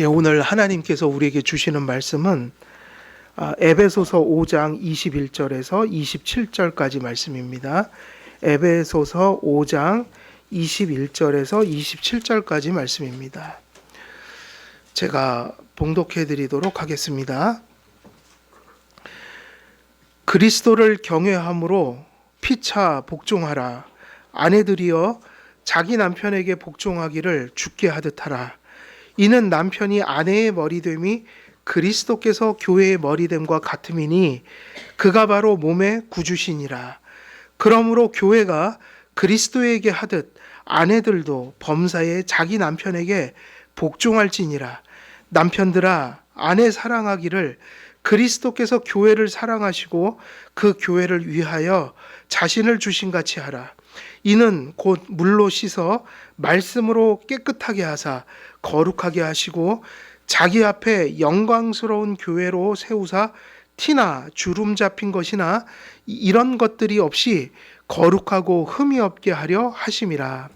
오늘 하나님께서 우리에게 주시는 말씀은 에베소서 5장 21절에서 27절까지 말씀입니다. 에베소서 5장 21절에서 27절까지 말씀입니다. 제가 봉독해 드리도록 하겠습니다. 그리스도를 경외함으로 피차 복종하라. 아내들이여 자기 남편에게 복종하기를 주께 하듯 하라. 이는 남편이 아내의 머리됨이 그리스도께서 교회의 머리됨과 같음이니 그가 바로 몸의 구주시니라. 그러므로 교회가 그리스도에게 하듯 아내들도 범사에 자기 남편에게 복종할지니라. 남편들아 아내 사랑하기를 그리스도께서 교회를 사랑하시고 그 교회를 위하여 자신을 주신 같이 하라. 이는 곧 물로 씻어 말씀으로 깨끗하게 하사 거룩하게 하시고 자기 앞에 영광스러운 교회로 세우사 티나 주름 잡힌 것이나 이런 것들이 없이 거룩하고 흠이 없게 하려 하심이라.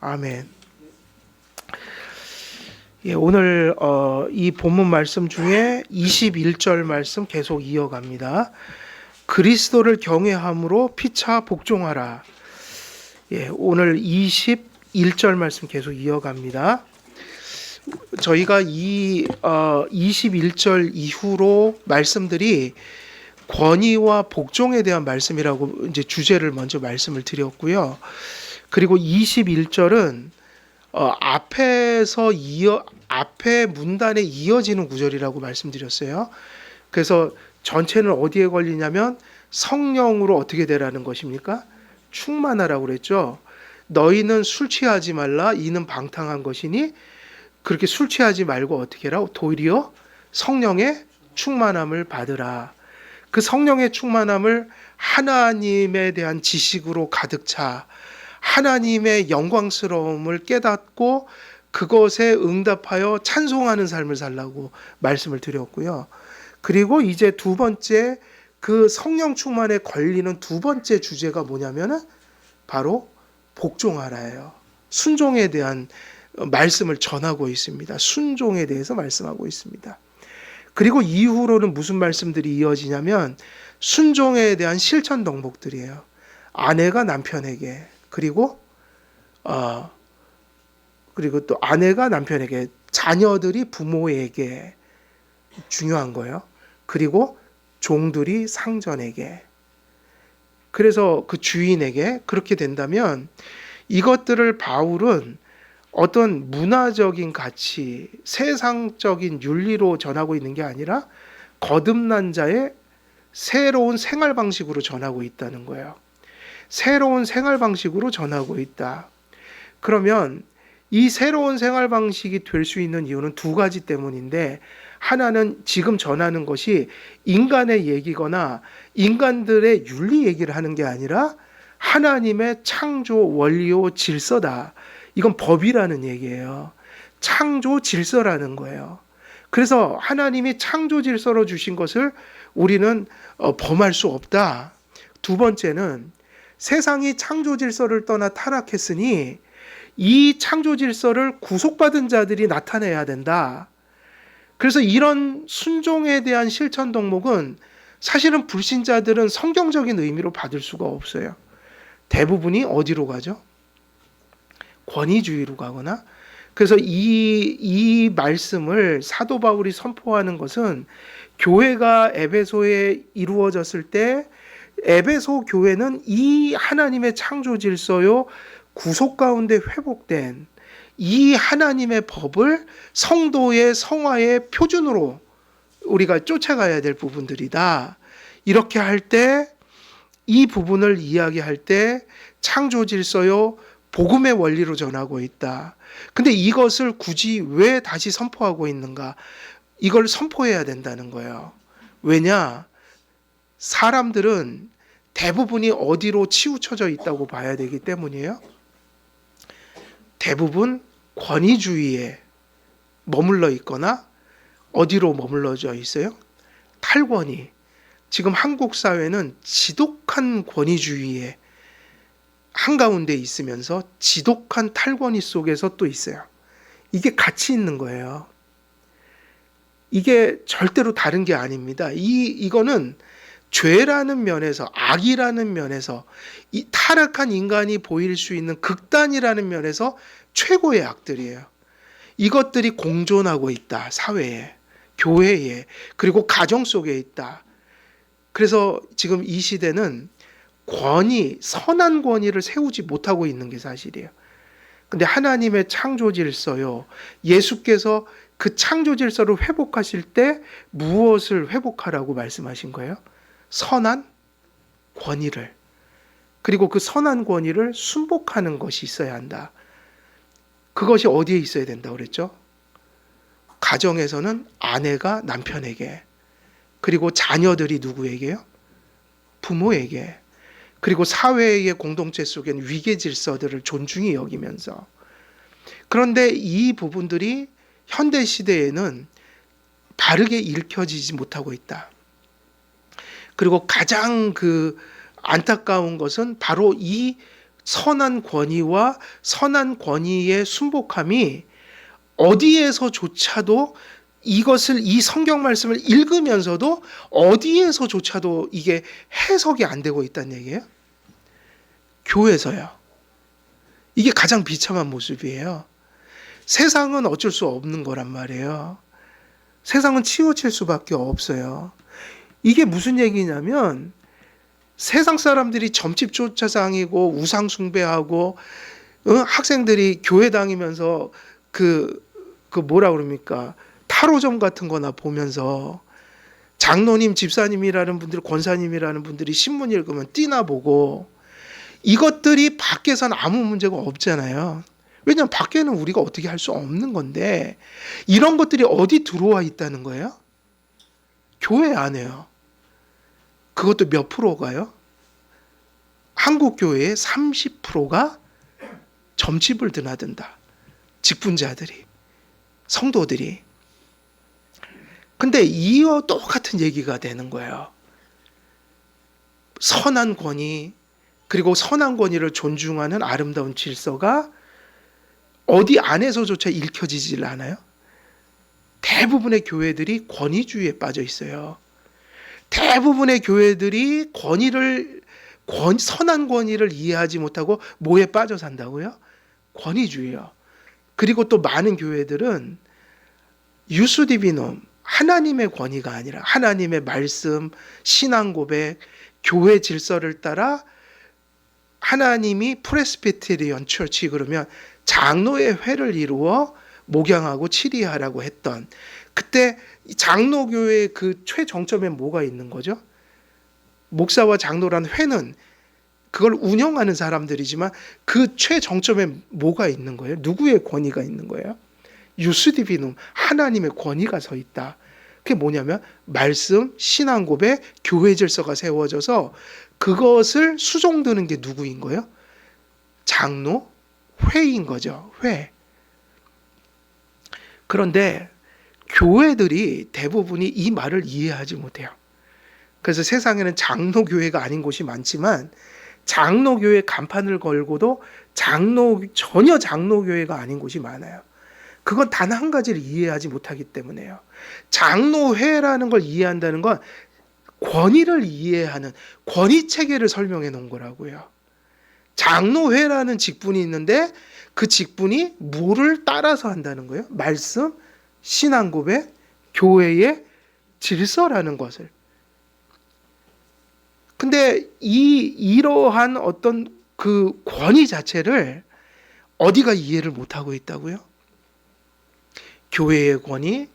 아멘. 오늘 이 본문 말씀 중에 21절 말씀 계속 이어갑니다. 그리스도를 경외함으로 피차 복종하라. 오늘 21절 말씀 계속 이어갑니다. 저희가 이 21절 이후로 말씀들이 권위와 복종에 대한 말씀이라고 이제 주제를 먼저 말씀을 드렸고요. 그리고 21절은 앞에 문단에 이어지는 구절이라고 말씀드렸어요. 그래서 전체는 어디에 걸리냐면 성령으로 어떻게 되라는 것입니까? 충만하라고 그랬죠. 너희는 술 취하지 말라. 이는 방탕한 것이니 그렇게 술 취하지 말고 어떻게 해라? 도리어 성령의 충만함을 받으라. 그 성령의 충만함을 하나님에 대한 지식으로 가득 차 하나님의 영광스러움을 깨닫고 그것에 응답하여 찬송하는 삶을 살라고 말씀을 드렸고요. 그리고 이제 두 번째 그 성령 충만에 걸리는 두 번째 주제가 뭐냐면은 바로 복종하라예요. 순종에 대한 말씀을 전하고 있습니다. 순종에 대해서 말씀하고 있습니다. 그리고 이후로는 무슨 말씀들이 이어지냐면 순종에 대한 실천 덕목들이에요. 아내가 남편에게 그리고 또 아내가 남편에게 자녀들이 부모에게 중요한 거예요. 그리고 종들이 상전에게 그래서 그 주인에게 그렇게 된다면 이것들을 바울은 어떤 문화적인 가치, 세상적인 윤리로 전하고 있는 게 아니라 거듭난 자의 새로운 생활 방식으로 전하고 있다는 거예요. 새로운 생활 방식으로 전하고 있다. 그러면 이 새로운 생활 방식이 될 수 있는 이유는 두 가지 때문인데 하나는 지금 전하는 것이 인간의 얘기거나 인간들의 윤리 얘기를 하는 게 아니라 하나님의 창조 원리요 질서다. 이건 법이라는 얘기예요. 창조 질서라는 거예요. 그래서 하나님이 창조 질서로 주신 것을 우리는 범할 수 없다. 두 번째는 세상이 창조 질서를 떠나 타락했으니 이 창조 질서를 구속받은 자들이 나타내야 된다. 그래서 이런 순종에 대한 실천 덕목은 사실은 불신자들은 성경적인 의미로 받을 수가 없어요. 대부분이 어디로 가죠? 권위주의로 가거나 그래서 이 말씀을 사도 바울이 선포하는 것은 교회가 에베소에 이루어졌을 때 에베소 교회는 이 하나님의 창조 질서요 구속 가운데 회복된 이 하나님의 법을 성도의 성화의 표준으로 우리가 쫓아가야 될 부분들이다. 이렇게 할 때 이 부분을 이야기할 때 창조 질서요 복음의 원리로 전하고 있다. 근데 이것을 굳이 왜 다시 선포하고 있는가? 이걸 선포해야 된다는 거예요. 왜냐? 사람들은 대부분이 어디로 치우쳐져 있다고 봐야 되기 때문이에요. 대부분 권위주의에 머물러 있거나 어디로 머물러져 있어요? 탈권위. 지금 한국 사회는 지독한 권위주의에 한가운데 있으면서 지독한 탈권위 속에서 또 있어요. 이게 같이 있는 거예요. 이게 절대로 다른 게 아닙니다. 이거는 죄라는 면에서, 악이라는 면에서, 이 타락한 인간이 보일 수 있는 극단이라는 면에서 최고의 악들이에요. 이것들이 공존하고 있다. 사회에, 교회에, 그리고 가정 속에 있다. 그래서 지금 이 시대는 권위, 선한 권위를 세우지 못하고 있는 게 사실이에요. 근데 하나님의 창조 질서요, 예수께서 그 창조 질서를 회복하실 때 무엇을 회복하라고 말씀하신 거예요? 선한 권위를. 그리고 그 선한 권위를 순복하는 것이 있어야 한다. 그것이 어디에 있어야 된다고 그랬죠? 가정에서는 아내가 남편에게, 그리고 자녀들이 누구에게요? 부모에게, 그리고 사회의 공동체 속에는 위계 질서들을 존중히 여기면서. 그런데 이 부분들이 현대 시대에는 바르게 읽혀지지 못하고 있다. 그리고 가장 그 안타까운 것은 바로 이 선한 권위와 선한 권위의 순복함이 어디에서조차도, 이것을, 이 성경 말씀을 읽으면서도 어디에서조차도 이게 해석이 안 되고 있다는 얘기예요. 교회에서요. 이게 가장 비참한 모습이에요. 세상은 어쩔 수 없는 거란 말이에요. 세상은 치우칠 수밖에 없어요. 이게 무슨 얘기냐면, 세상 사람들이 점집 쫓아다니고 우상 숭배하고, 학생들이 교회 다니면서 그 뭐라 그럽니까? 타로점 같은 거나 보면서 장로님, 집사님이라는 분들, 권사님이라는 분들이 신문 읽으면 띠나 보고, 이것들이 밖에서는 아무 문제가 없잖아요. 왜냐하면 밖에는 우리가 어떻게 할 수 없는 건데, 이런 것들이 어디 들어와 있다는 거예요? 교회 안에요. 그것도 몇 프로가요? 한국 교회의 30%가 점집을 드나든다. 직분자들이, 성도들이. 근데 이와 똑같은 얘기가 되는 거예요. 선한 권위, 그리고 선한 권위를 존중하는 아름다운 질서가 어디 안에서조차 읽혀지질 않아요. 대부분의 교회들이 권위주의에 빠져 있어요. 대부분의 교회들이 선한 권위를 이해하지 못하고 뭐에 빠져 산다고요? 권위주의요. 그리고 또 많은 교회들은 유스디비놈, 하나님의 권위가 아니라 하나님의 말씀, 신앙 고백, 교회 질서를 따라, 하나님이 프레스비테리언 처치, 그러면 장로의 회를 이루어 목양하고 치리하라고 했던, 그때 장로교회의 그 최정점에 뭐가 있는 거죠? 목사와 장로란 회는 그걸 운영하는 사람들이지만 그 최정점에 뭐가 있는 거예요? 누구의 권위가 있는 거예요? 유스디비눔, 하나님의 권위가 서 있다. 그게 뭐냐면 말씀, 신앙 고백, 교회 질서가 세워져서 그것을 수종드는 게 누구인 거예요? 장로, 회인 거죠. 회. 그런데 교회들이 대부분이 이 말을 이해하지 못해요. 그래서 세상에는 장로교회가 아닌 곳이 많지만, 장로교회 간판을 걸고도 전혀 장로교회가 아닌 곳이 많아요. 그건 단 한 가지를 이해하지 못하기 때문에요. 장로회라는 걸 이해한다는 건 권위를 이해하는, 권위 체계를 설명해 놓은 거라고요. 장로회라는 직분이 있는데 그 직분이 뭐를 따라서 한다는 거예요? 말씀, 신앙 고백, 교회의 질서라는 것을. 근데 이러한 어떤 그 권위 자체를 어디가 이해를 못하고 있다고요? 교회의 권위,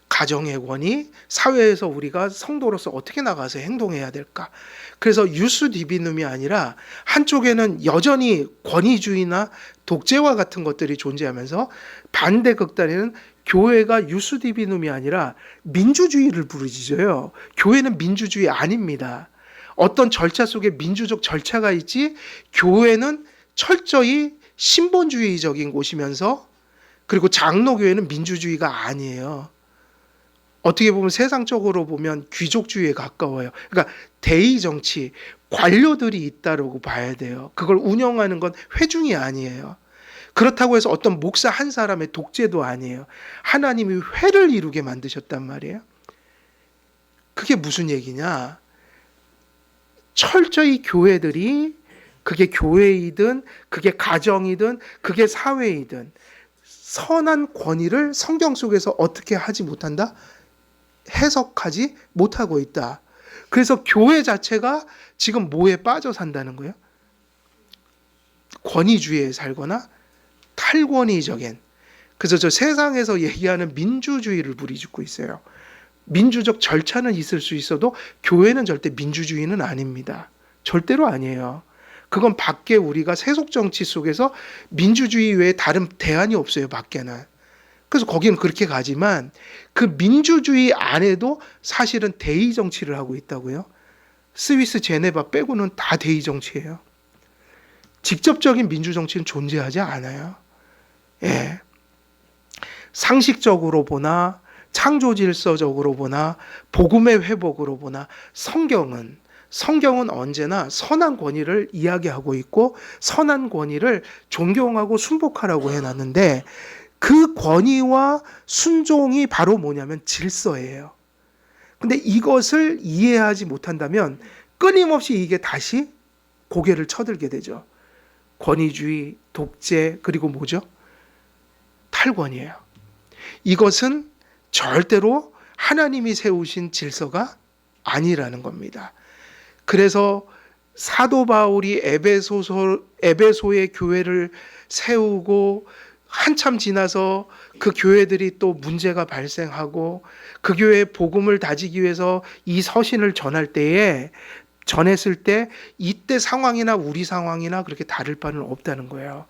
가정의 권위, 사회에서 우리가 성도로서 어떻게 나가서 행동해야 될까? 그래서 유스디비눔이 아니라 한쪽에는 여전히 권위주의나 독재와 같은 것들이 존재하면서, 반대 극단에는 교회가 유스디비눔이 아니라 민주주의를 부르짖어요. 교회는 민주주의 아닙니다. 어떤 절차 속에 민주적 절차가 있지, 교회는 철저히 신본주의적인 곳이면서, 그리고 장로교회는 민주주의가 아니에요. 어떻게 보면 세상적으로 보면 귀족주의에 가까워요. 그러니까 대의 정치, 관료들이 있다고 봐야 돼요. 그걸 운영하는 건 회중이 아니에요. 그렇다고 해서 어떤 목사 한 사람의 독재도 아니에요. 하나님이 회를 이루게 만드셨단 말이에요. 그게 무슨 얘기냐? 철저히 교회들이, 그게 교회이든 그게 가정이든 그게 사회이든 선한 권위를 성경 속에서 어떻게 하지 못한다? 해석하지 못하고 있다. 그래서 교회 자체가 지금 뭐에 빠져 산다는 거예요? 권위주의에 살거나 탈권위적인. 그래서 저 세상에서 얘기하는 민주주의를 부리짖고 있어요. 민주적 절차는 있을 수 있어도 교회는 절대 민주주의는 아닙니다. 절대로 아니에요. 그건 밖에 우리가 세속 정치 속에서 민주주의 외에 다른 대안이 없어요, 밖에는. 그래서 거기는 그렇게 가지만 그 민주주의 안에도 사실은 대의 정치를 하고 있다고요. 스위스 제네바 빼고는 다 대의 정치예요. 직접적인 민주 정치는 존재하지 않아요. 예. 상식적으로 보나 창조 질서적으로 보나 복음의 회복으로 보나 성경은 언제나 선한 권위를 이야기하고 있고 선한 권위를 존경하고 순복하라고 해놨는데 그 권위와 순종이 바로 뭐냐면 질서예요. 근데 이것을 이해하지 못한다면 끊임없이 이게 다시 고개를 쳐들게 되죠. 권위주의, 독재, 그리고 뭐죠? 탈권이에요. 이것은 절대로 하나님이 세우신 질서가 아니라는 겁니다. 그래서 사도 바울이 에베소의 교회를 세우고 한참 지나서 그 교회들이 또 문제가 발생하고 그 교회의 복음을 다지기 위해서 이 서신을 전했을 때 이때 상황이나 우리 상황이나 그렇게 다를 바는 없다는 거예요.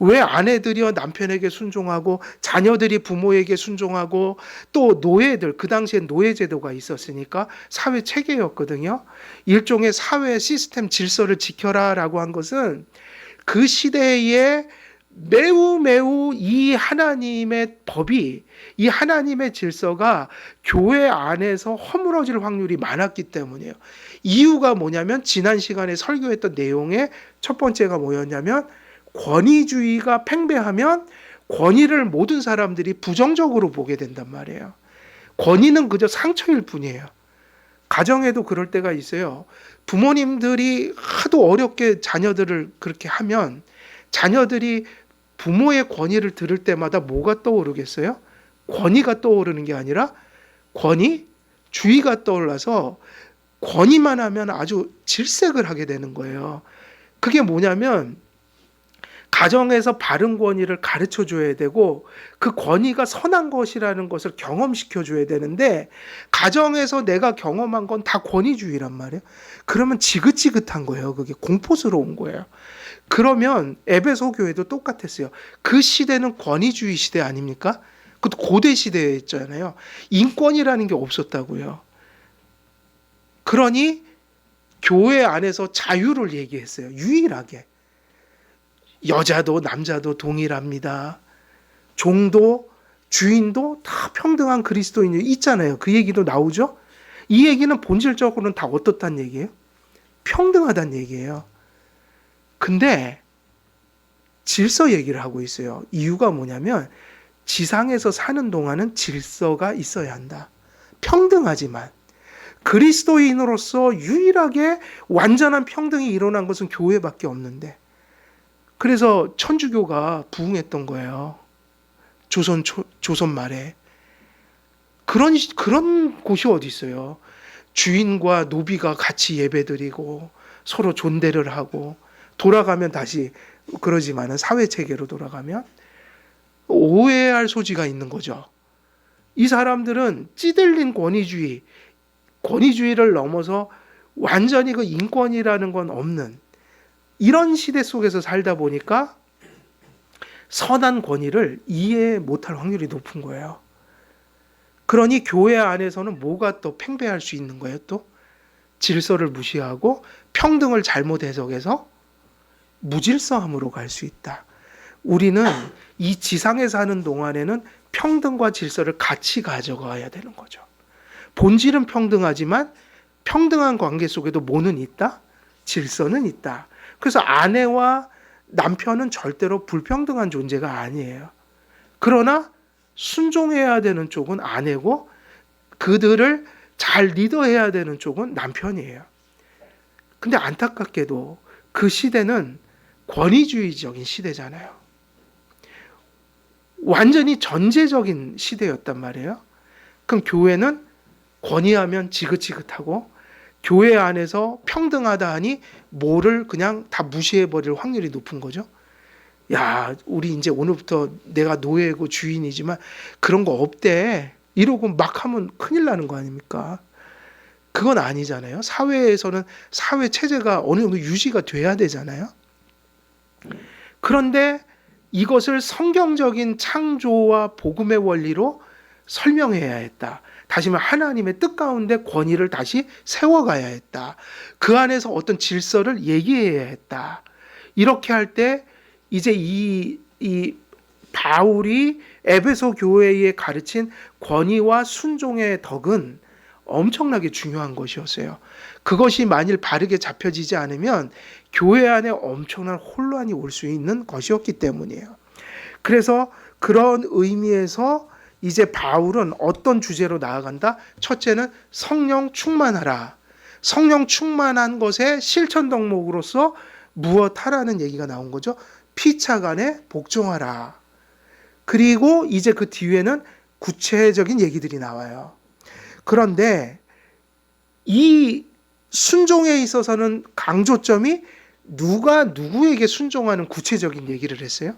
왜 아내들이요 남편에게 순종하고 자녀들이 부모에게 순종하고 또 노예들, 그 당시에 노예제도가 있었으니까 사회 체계였거든요. 일종의 사회 시스템 질서를 지켜라라고 한 것은 그 시대에 매우 이 하나님의 법이, 이 하나님의 질서가 교회 안에서 허물어질 확률이 많았기 때문이에요. 이유가 뭐냐면 지난 시간에 설교했던 내용의 첫 번째가 뭐였냐면 권위주의가 팽배하면 권위를 모든 사람들이 부정적으로 보게 된단 말이에요. 권위는 그저 상처일 뿐이에요. 가정에도 그럴 때가 있어요. 부모님들이 하도 어렵게 자녀들을 그렇게 하면 자녀들이 부모의 권위를 들을 때마다 뭐가 떠오르겠어요? 권위가 떠오르는 게 아니라 권위주의가 떠올라서 권위만 하면 아주 질색을 하게 되는 거예요. 그게 뭐냐면 가정에서 바른 권위를 가르쳐 줘야 되고 그 권위가 선한 것이라는 것을 경험시켜 줘야 되는데 가정에서 내가 경험한 건 다 권위주의란 말이에요. 그러면 지긋지긋한 거예요. 그게 공포스러운 거예요. 그러면 에베소 교회도 똑같았어요. 그 시대는 권위주의 시대 아닙니까? 그것도 고대 시대였잖아요. 인권이라는 게 없었다고요. 그러니 교회 안에서 자유를 얘기했어요. 유일하게. 여자도 남자도 동일합니다. 종도 주인도 다 평등한 그리스도인이 있잖아요. 그 얘기도 나오죠. 이 얘기는 본질적으로는 다 어떻단 얘기예요? 평등하다는 얘기예요. 근데 질서 얘기를 하고 있어요. 이유가 뭐냐면 지상에서 사는 동안은 질서가 있어야 한다. 평등하지만 그리스도인으로서 유일하게 완전한 평등이 일어난 것은 교회밖에 없는데 그래서 천주교가 부흥했던 거예요. 조선 말에. 그런 곳이 어디 있어요. 주인과 노비가 같이 예배드리고 서로 존대를 하고 돌아가면 다시 그러지만은 사회체계로 돌아가면 오해할 소지가 있는 거죠. 이 사람들은 찌들린 권위주의를 넘어서 완전히 그 인권이라는 건 없는 이런 시대 속에서 살다 보니까 선한 권위를 이해 못할 확률이 높은 거예요. 그러니 교회 안에서는 뭐가 또 팽배할 수 있는 거예요? 또 질서를 무시하고 평등을 잘못 해석해서 무질서함으로 갈 수 있다. 우리는 이 지상에 사는 동안에는 평등과 질서를 같이 가져가야 되는 거죠. 본질은 평등하지만 평등한 관계 속에도 뭐는 있다? 질서는 있다. 그래서 아내와 남편은 절대로 불평등한 존재가 아니에요. 그러나 순종해야 되는 쪽은 아내고 그들을 잘 리더해야 되는 쪽은 남편이에요. 근데 안타깝게도 그 시대는 권위주의적인 시대잖아요. 완전히 전제적인 시대였단 말이에요. 그럼 교회는 권위하면 지긋지긋하고 교회 안에서 평등하다 하니 뭐를 그냥 다 무시해버릴 확률이 높은 거죠. 야, 우리 이제 오늘부터 내가 노예고 주인이지만 그런 거 없대. 이러고 막 하면 큰일 나는 거 아닙니까? 그건 아니잖아요. 사회에서는 사회 체제가 어느 정도 유지가 돼야 되잖아요. 그런데 이것을 성경적인 창조와 복음의 원리로 설명해야 했다. 다시 말해 하나님의 뜻 가운데 권위를 다시 세워가야 했다. 그 안에서 어떤 질서를 얘기해야 했다. 이렇게 할 때 이제 이 바울이 에베소 교회에 가르친 권위와 순종의 덕은 엄청나게 중요한 것이었어요. 그것이 만일 바르게 잡혀지지 않으면 교회 안에 엄청난 혼란이 올 수 있는 것이었기 때문이에요. 그래서 그런 의미에서 이제 바울은 어떤 주제로 나아간다? 첫째는 성령 충만하라. 성령 충만한 것의 실천 덕목으로서 무엇하라는 얘기가 나온 거죠. 피차간에 복종하라. 그리고 이제 그 뒤에는 구체적인 얘기들이 나와요. 그런데 이 순종에 있어서는 강조점이 누가 누구에게 순종하는 구체적인 얘기를 했어요?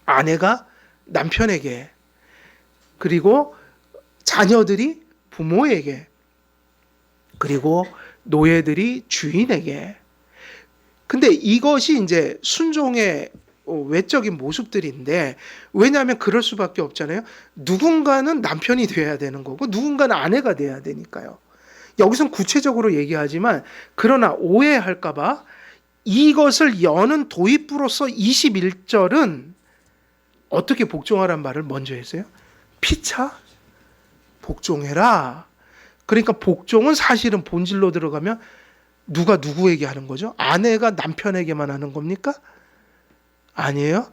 아내가 남편에게, 그리고 자녀들이 부모에게, 그리고 노예들이 주인에게. 근데 이것이 이제 순종의 외적인 모습들인데, 왜냐하면 그럴 수밖에 없잖아요. 누군가는 남편이 돼야 되는 거고 누군가는 아내가 돼야 되니까요. 여기선 구체적으로 얘기하지만 그러나 오해할까 봐 이것을 여는 도입부로서 21절은 어떻게 복종하란 말을 먼저 했어요? 피차 복종해라. 그러니까 복종은 사실은 본질로 들어가면 누가 누구에게 하는 거죠? 아내가 남편에게만 하는 겁니까? 아니에요.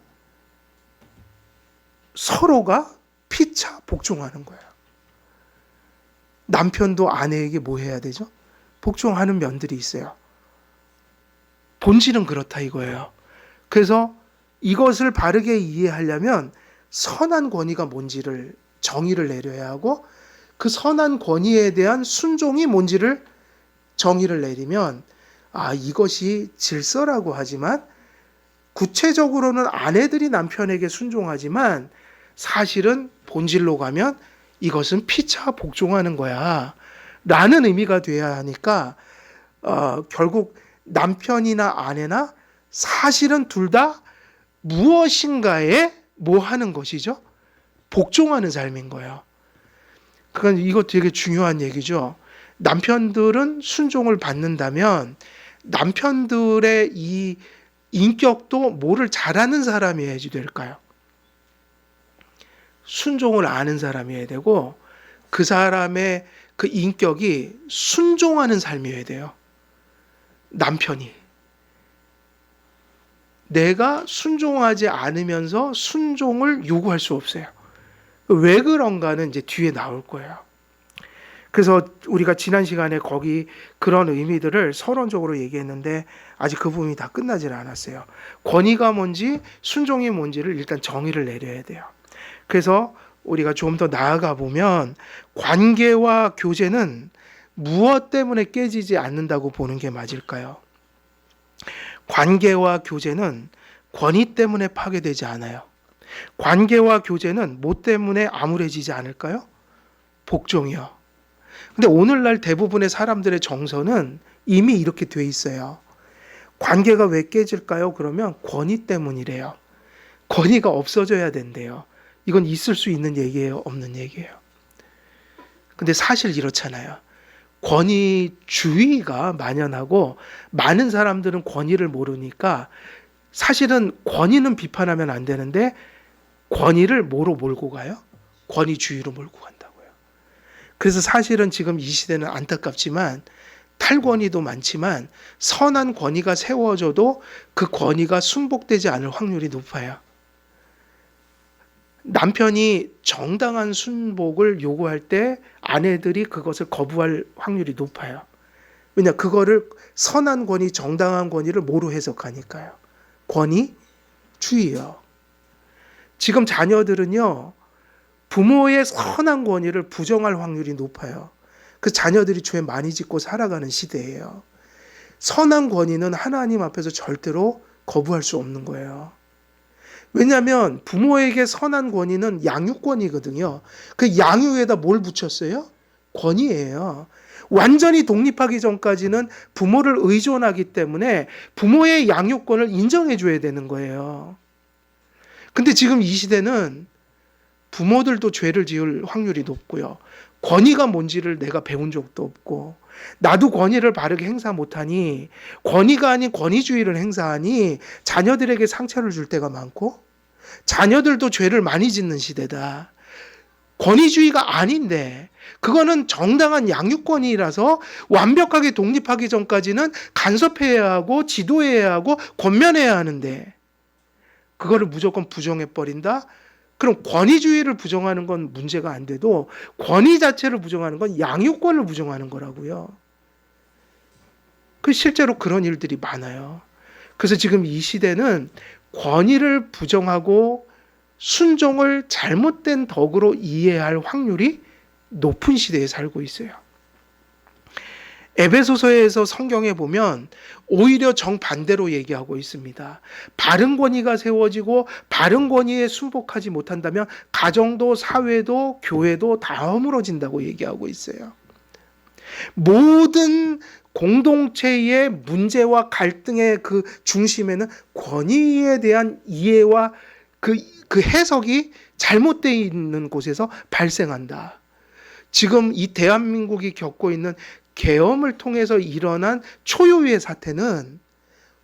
서로가 피차 복종하는 거예요. 남편도 아내에게 뭐 해야 되죠? 복종하는 면들이 있어요. 본질은 그렇다 이거예요. 그래서 이것을 바르게 이해하려면 선한 권위가 뭔지를 정의를 내려야 하고, 그 선한 권위에 대한 순종이 뭔지를 정의를 내리면, 이것이 질서라고 하지만 구체적으로는 아내들이 남편에게 순종하지만 사실은 본질로 가면 이것은 피차 복종하는 거야 라는 의미가 돼야 하니까 결국 남편이나 아내나 사실은 둘 다 무엇인가에 뭐 하는 것이죠? 복종하는 삶인 거예요. 그러니까 이거 되게 중요한 얘기죠. 남편들은 순종을 받는다면 남편들의 이 인격도 뭐를 잘하는 사람이어야지 될까요? 순종을 아는 사람이어야 되고, 그 사람의 그 인격이 순종하는 삶이어야 돼요. 남편이 내가 순종하지 않으면서 순종을 요구할 수 없어요. 왜 그런가는 이제 뒤에 나올 거예요. 그래서 우리가 지난 시간에 거기 그런 의미들을 서론적으로 얘기했는데 아직 그 부분이 다 끝나질 않았어요. 권위가 뭔지 순종이 뭔지를 일단 정의를 내려야 돼요. 그래서 우리가 좀 더 나아가 보면 관계와 교제는 무엇 때문에 깨지지 않는다고 보는 게 맞을까요? 관계와 교제는 권위 때문에 파괴되지 않아요. 관계와 교제는 뭐 때문에 암울해지지 않을까요? 복종이요. 근데 오늘날 대부분의 사람들의 정서는 이미 이렇게 돼 있어요. 관계가 왜 깨질까요? 그러면 권위 때문이래요. 권위가 없어져야 된대요. 이건 있을 수 있는 얘기예요? 없는 얘기예요? 근데 사실 이렇잖아요. 권위주의가 만연하고 많은 사람들은 권위를 모르니까 사실은 권위는 비판하면 안 되는데 권위를 뭐로 몰고 가요? 권위주의로 몰고 간다고요. 그래서 사실은 지금 이 시대는 안타깝지만 탈권위도 많지만 선한 권위가 세워져도 그 권위가 순복되지 않을 확률이 높아요. 남편이 정당한 순복을 요구할 때 아내들이 그것을 거부할 확률이 높아요. 왜냐, 그거를 선한 권위, 정당한 권위를 뭐로 해석하니까요. 권위주의요. 지금 자녀들은요, 부모의 선한 권위를 부정할 확률이 높아요. 그 자녀들이 죄 많이 짓고 살아가는 시대예요. 선한 권위는 하나님 앞에서 절대로 거부할 수 없는 거예요. 왜냐하면 부모에게 선한 권위는 양육권이거든요. 그 양육에다 뭘 붙였어요? 권위예요. 완전히 독립하기 전까지는 부모를 의존하기 때문에 부모의 양육권을 인정해 줘야 되는 거예요. 근데 지금 이 시대는 부모들도 죄를 지을 확률이 높고요. 권위가 뭔지를 내가 배운 적도 없고, 나도 권위를 바르게 행사 못하니, 권위가 아닌 권위주의를 행사하니 자녀들에게 상처를 줄 때가 많고, 자녀들도 죄를 많이 짓는 시대다. 권위주의가 아닌데, 그거는 정당한 양육권이라서 완벽하게 독립하기 전까지는 간섭해야 하고 지도해야 하고 권면해야 하는데, 그거를 무조건 부정해버린다? 그럼 권위주의를 부정하는 건 문제가 안 돼도 권위 자체를 부정하는 건 양육권을 부정하는 거라고요. 그 실제로 그런 일들이 많아요. 그래서 지금 이 시대는 권위를 부정하고 순종을 잘못된 덕으로 이해할 확률이 높은 시대에 살고 있어요. 에베소서에서 성경에 보면 오히려 정반대로 얘기하고 있습니다. 바른 권위가 세워지고 바른 권위에 순복하지 못한다면 가정도 사회도 교회도 다 허물어진다고 얘기하고 있어요. 모든 공동체의 문제와 갈등의 그 중심에는 권위에 대한 이해와 그 해석이 잘못되어 있는 곳에서 발생한다. 지금 이 대한민국이 겪고 있는 계엄을 통해서 일어난 초유의 사태는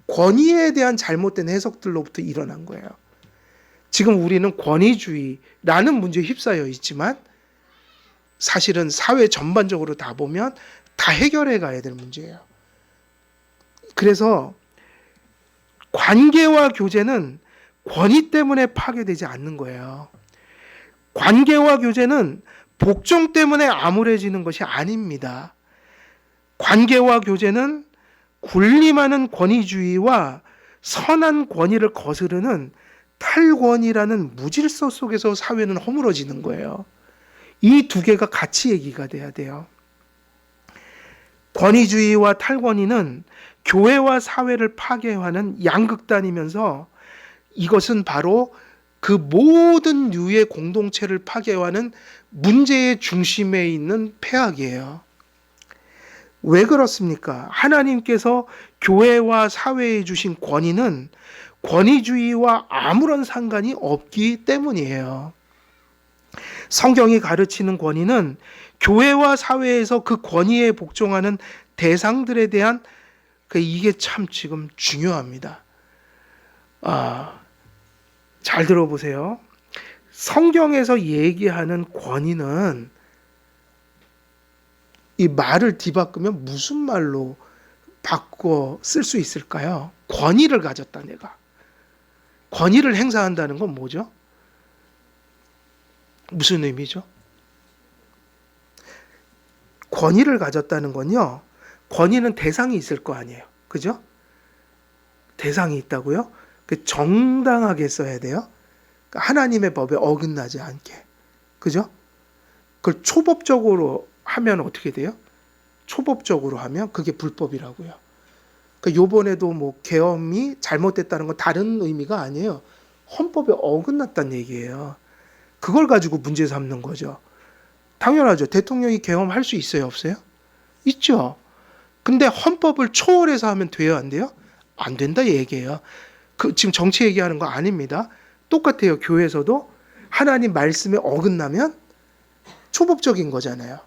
권위에 대한 잘못된 해석들로부터 일어난 거예요. 지금 우리는 권위주의라는 문제에 휩싸여 있지만 사실은 사회 전반적으로 다 보면 다 해결해 가야 될 문제예요. 그래서 관계와 교제는 권위 때문에 파괴되지 않는 거예요. 관계와 교제는 복종 때문에 암울해지는 것이 아닙니다. 관계와 교제는 군림하는 권위주의와 선한 권위를 거스르는 탈권이라는 무질서 속에서 사회는 허물어지는 거예요. 이 두 개가 같이 얘기가 돼야 돼요. 권위주의와 탈권위는 교회와 사회를 파괴하는 양극단이면서 이것은 바로 그 모든 류의 공동체를 파괴하는 문제의 중심에 있는 폐악이에요. 왜 그렇습니까? 하나님께서 교회와 사회에 주신 권위는 권위주의와 아무런 상관이 없기 때문이에요. 성경이 가르치는 권위는 교회와 사회에서 그 권위에 복종하는 대상들에 대한 이게 참 지금 중요합니다. 잘 들어보세요. 성경에서 얘기하는 권위는 이 말을 뒤바꾸면 무슨 말로 바꿔 쓸 수 있을까요? 권위를 가졌다 내가. 권위를 행사한다는 건 뭐죠? 무슨 의미죠? 권위를 가졌다는 건요. 권위는 대상이 있을 거 아니에요. 그죠? 대상이 있다고요? 정당하게 써야 돼요. 하나님의 법에 어긋나지 않게. 그죠? 그걸 초법적으로 하면 어떻게 돼요? 초법적으로 하면 그게 불법이라고요. 요번에도 뭐 계엄이 잘못됐다는 건 다른 의미가 아니에요. 헌법에 어긋났다는 얘기예요. 그걸 가지고 문제 삼는 거죠. 당연하죠. 대통령이 계엄할 수 있어요, 없어요? 있죠. 근데 헌법을 초월해서 하면 돼요, 안 돼요? 안 된다 얘기예요. 지금 정치 얘기하는 거 아닙니다. 똑같아요. 교회에서도 하나님 말씀에 어긋나면 초법적인 거잖아요.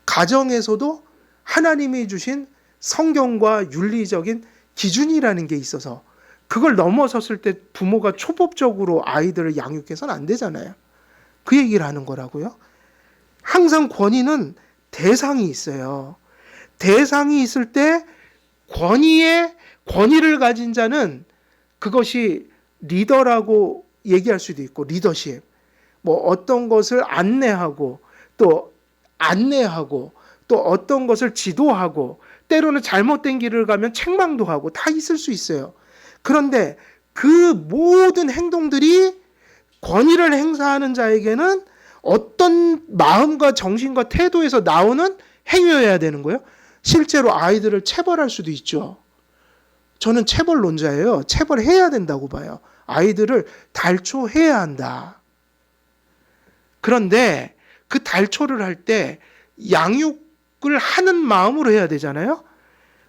가정에서도 하나님이 주신 성경과 윤리적인 기준이라는 게 있어서 그걸 넘어섰을 때 부모가 초법적으로 아이들을 양육해서는 안 되잖아요. 그 얘기를 하는 거라고요. 항상 권위는 대상이 있어요. 대상이 있을 때 권위를 가진 자는 그것이 리더라고 얘기할 수도 있고, 리더십. 뭐 어떤 것을 안내하고 또 어떤 것을 지도하고, 때로는 잘못된 길을 가면 책망도 하고 다 있을 수 있어요. 그런데 그 모든 행동들이 권위를 행사하는 자에게는 어떤 마음과 정신과 태도에서 나오는 행위여야 되는 거예요. 실제로 아이들을 체벌할 수도 있죠. 저는 체벌론자예요. 체벌해야 된다고 봐요. 아이들을 달초해야 한다. 그런데 그 달초를 할 때 양육을 하는 마음으로 해야 되잖아요.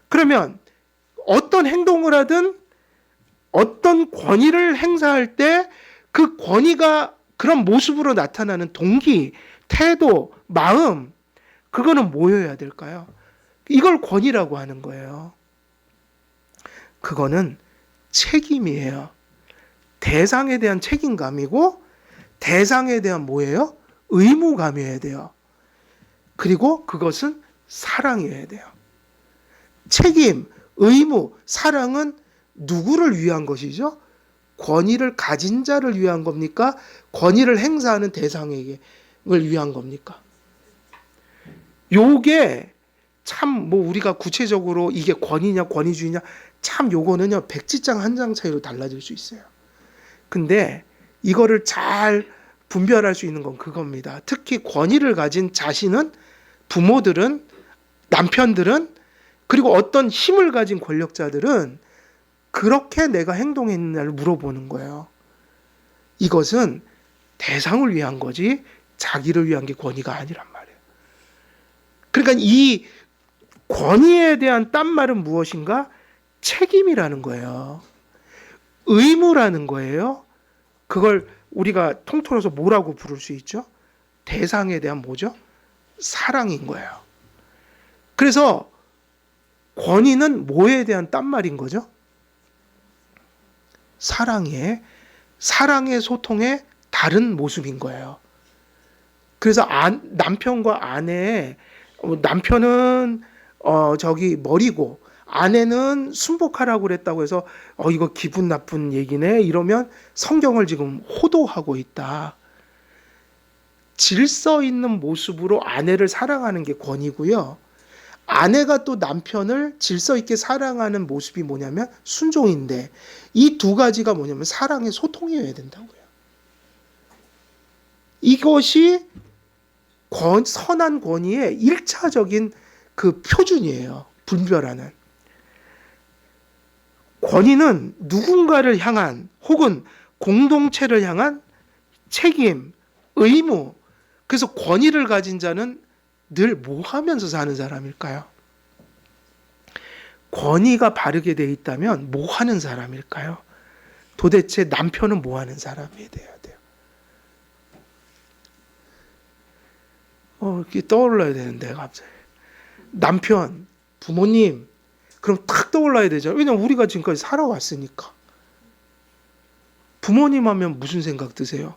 그러면 어떤 행동을 하든 어떤 권위를 행사할 때 그 권위가 그런 모습으로 나타나는 동기, 태도, 마음, 그거는 뭐여야 될까요? 이걸 권위라고 하는 거예요. 그거는 책임이에요. 대상에 대한 책임감이고, 대상에 대한 뭐예요? 의무감이어야 돼요. 그리고 그것은 사랑이어야 돼요. 책임, 의무, 사랑은 누구를 위한 것이죠? 권위를 가진 자를 위한 겁니까? 권위를 행사하는 대상에게 위한 겁니까? 요게 참 뭐 우리가 구체적으로 이게 권위냐 권위주의냐 참 요거는요 백지장 한 장 차이로 달라질 수 있어요. 근데 이거를 잘 분별할 수 있는 건 그겁니다. 특히 권위를 가진 자신은, 부모들은, 남편들은, 그리고 어떤 힘을 가진 권력자들은 그렇게 내가 행동했느냐를 물어보는 거예요. 이것은 대상을 위한 거지 자기를 위한 게 권위가 아니란 말이에요. 그러니까 이 권위에 대한 딴 말은 무엇인가? 책임이라는 거예요. 의무라는 거예요. 그걸 우리가 통틀어서 뭐라고 부를 수 있죠? 대상에 대한 뭐죠? 사랑인 거예요. 그래서 권위는 뭐에 대한 딴 말인 거죠? 사랑의 소통의 다른 모습인 거예요. 그래서 남편과 아내, 남편은 머리고 아내는 순복하라고 그랬다고 해서 이거 기분 나쁜 얘기네 이러면 성경을 지금 호도하고 있다. 질서 있는 모습으로 아내를 사랑하는 게 권위고요. 아내가 또 남편을 질서 있게 사랑하는 모습이 뭐냐면 순종인데, 이 두 가지가 뭐냐면 사랑의 소통이어야 된다고요. 이것이 선한 권위의 1차적인 그 표준이에요. 분별하는. 권위는 누군가를 향한 혹은 공동체를 향한 책임, 의무. 그래서 권위를 가진 자는 늘 뭐 하면서 사는 사람일까요? 권위가 바르게 돼 있다면 뭐 하는 사람일까요? 도대체 남편은 뭐 하는 사람이 돼야 돼요? 이렇게 떠올라야 되는데 갑자기. 남편, 부모님, 그럼 탁 떠올라야 되잖아요. 왜냐면 우리가 지금까지 살아왔으니까. 부모님 하면 무슨 생각 드세요?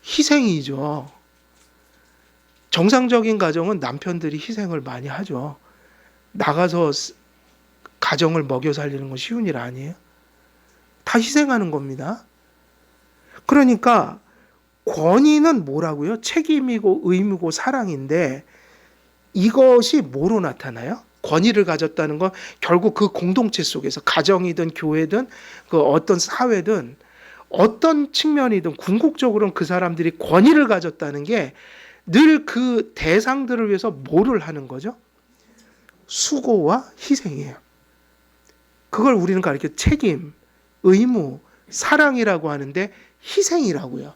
희생이죠. 정상적인 가정은 남편들이 희생을 많이 하죠. 나가서 가정을 먹여 살리는 건 쉬운 일 아니에요. 다 희생하는 겁니다. 그러니까 권위는 뭐라고요? 책임이고 의무고 사랑인데, 이것이 뭐로 나타나요? 권위를 가졌다는 건 결국 그 공동체 속에서, 가정이든 교회든 그 어떤 사회든 어떤 측면이든 궁극적으로는 그 사람들이 권위를 가졌다는 게 늘 그 대상들을 위해서 뭐를 하는 거죠? 수고와 희생이에요. 그걸 우리는 가르쳐 책임, 의무, 사랑이라고 하는데 희생이라고요.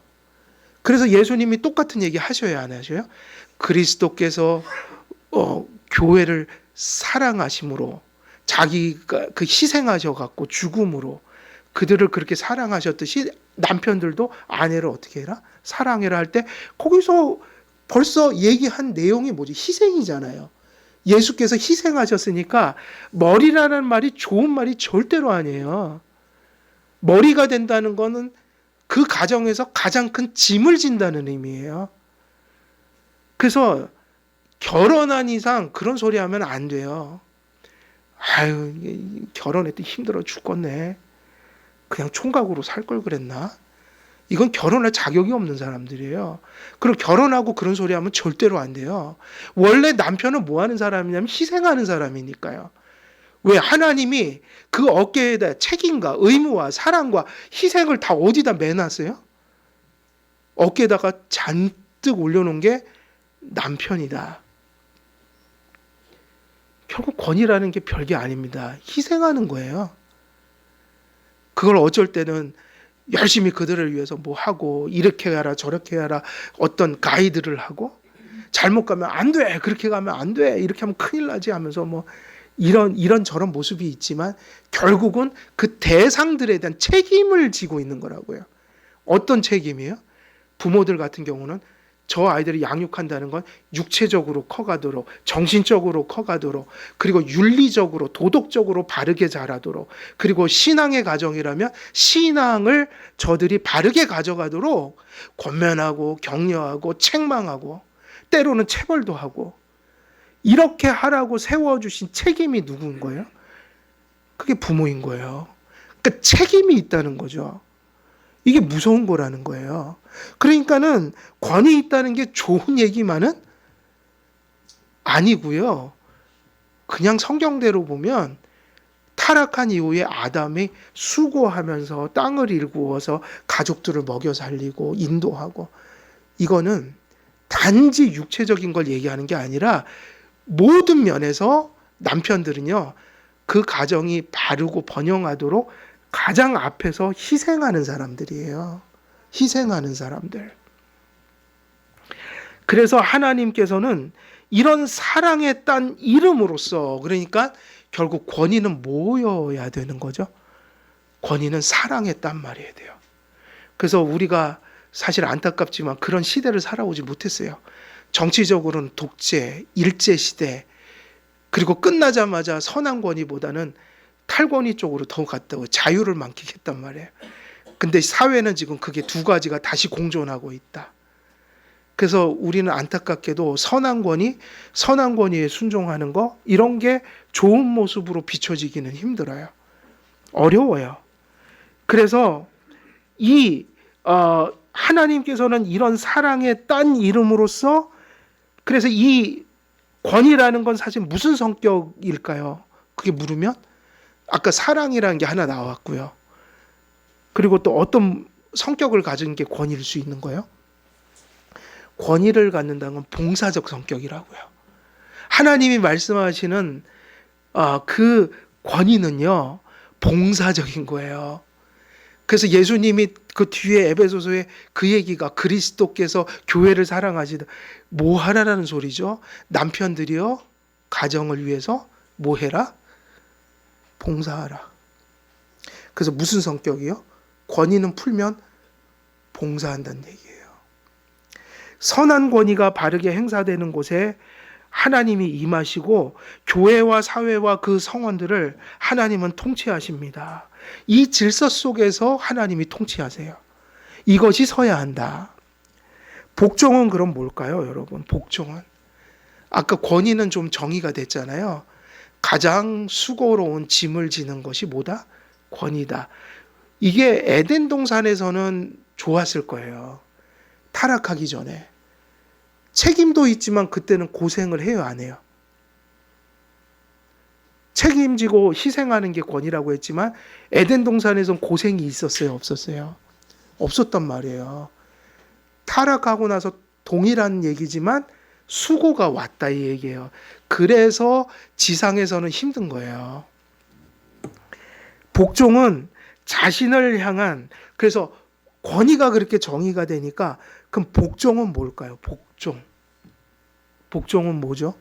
그래서 예수님이 똑같은 얘기 하셔야 안 하셔요? 그리스도께서 교회를 사랑하심으로, 자기가 그 희생하셔갖고 죽음으로 그들을 그렇게 사랑하셨듯이 남편들도 아내를 어떻게 해라? 사랑해라 할 때 거기서 벌써 얘기한 내용이 뭐지? 희생이잖아요. 예수께서 희생하셨으니까 머리라는 말이 좋은 말이 절대로 아니에요. 머리가 된다는 거는 그 가정에서 가장 큰 짐을 진다는 의미예요. 그래서 결혼한 이상 그런 소리 하면 안 돼요. 아유, 결혼했더니 힘들어 죽겠네. 그냥 총각으로 살 걸 그랬나? 이건 결혼할 자격이 없는 사람들이에요. 그리고 결혼하고 그런 소리 하면 절대로 안 돼요. 원래 남편은 뭐 하는 사람이냐면 희생하는 사람이니까요. 왜 하나님이 그 어깨에다 책임과 의무와 사랑과 희생을 다 어디다 매놨어요? 어깨에다가 잔뜩 올려놓은 게 남편이다. 결국 권위라는 게 별게 아닙니다. 희생하는 거예요. 그걸 어쩔 때는 열심히 그들을 위해서 뭐 하고 이렇게 하라 저렇게 하라 어떤 가이드를 하고 잘못 가면 안 돼. 그렇게 가면 안 돼. 이렇게 하면 큰일 나지 하면서 뭐 이런 저런 모습이 있지만 결국은 그 대상들에 대한 책임을 지고 있는 거라고요. 어떤 책임이에요? 부모들 같은 경우는 저 아이들을 양육한다는 건 육체적으로 커가도록 정신적으로 커가도록 그리고 윤리적으로 도덕적으로 바르게 자라도록 그리고 신앙의 가정이라면 신앙을 저들이 바르게 가져가도록 권면하고 격려하고 책망하고 때로는 체벌도 하고 이렇게 하라고 세워주신 책임이 누군 거예요? 그게 부모인 거예요. 그러니까 책임이 있다는 거죠. 이게 무서운 거라는 거예요. 그러니까는 권위 있다는 게 좋은 얘기만은 아니고요. 그냥 성경대로 보면 타락한 이후에 아담이 수고하면서 땅을 일구어서 가족들을 먹여 살리고 인도하고 이거는 단지 육체적인 걸 얘기하는 게 아니라 모든 면에서 남편들은요. 그 가정이 바르고 번영하도록 가장 앞에서 희생하는 사람들이에요. 희생하는 사람들. 그래서 하나님께서는 이런 사랑의 딴 이름으로써 그러니까 결국 권위는 뭐여야 되는 거죠? 권위는 사랑의 딴 말이어야 돼요. 그래서 우리가 사실 안타깝지만 그런 시대를 살아오지 못했어요. 정치적으로는 독재, 일제 시대 그리고 끝나자마자 선한 권위보다는 탈권위 쪽으로 더 갔다고 자유를 만끽했단 말이에요. 근데 사회는 지금 그게 두 가지가 다시 공존하고 있다. 그래서 우리는 안타깝게도 선한 권위에 순종하는 거 이런 게 좋은 모습으로 비춰지기는 힘들어요. 어려워요. 그래서 하나님께서는 이런 사랑의 딴 이름으로써 그래서 이 권위라는 건 사실 무슨 성격일까요? 그게 물으면 아까 사랑이라는 게 하나 나왔고요. 그리고 또 어떤 성격을 가진 게 권위일 수 있는 거예요? 권위를 갖는다는 건 봉사적 성격이라고요. 하나님이 말씀하시는 그 권위는요. 봉사적인 거예요. 그래서 예수님이 그 뒤에 에베소서에 그 얘기가 그리스도께서 교회를 사랑하시다. 뭐 하라라는 소리죠? 남편들이요. 가정을 위해서 뭐 해라? 봉사하라. 그래서 무슨 성격이요? 권위는 풀면 봉사한다는 얘기예요. 선한 권위가 바르게 행사되는 곳에 하나님이 임하시고 교회와 사회와 그 성원들을 하나님은 통치하십니다. 이 질서 속에서 하나님이 통치하세요. 이것이 서야 한다. 복종은 그럼 뭘까요, 여러분? 복종은 아까 권위는 좀 정의가 됐잖아요. 가장 수고로운 짐을 지는 것이 뭐다? 권위다. 이게 에덴 동산에서는 좋았을 거예요. 타락하기 전에. 책임도 있지만 그때는 고생을 해요, 안 해요? 책임지고 희생하는 게 권위라고 했지만 에덴 동산에선 고생이 있었어요, 없었어요? 없었단 말이에요. 타락하고 나서 동일한 얘기지만 수고가 왔다 이 얘기예요. 그래서 지상에서는 힘든 거예요. 복종은 자신을 향한 그래서 권위가 그렇게 정의가 되니까 그럼 복종은 뭘까요? 복종. 복종은 뭐죠?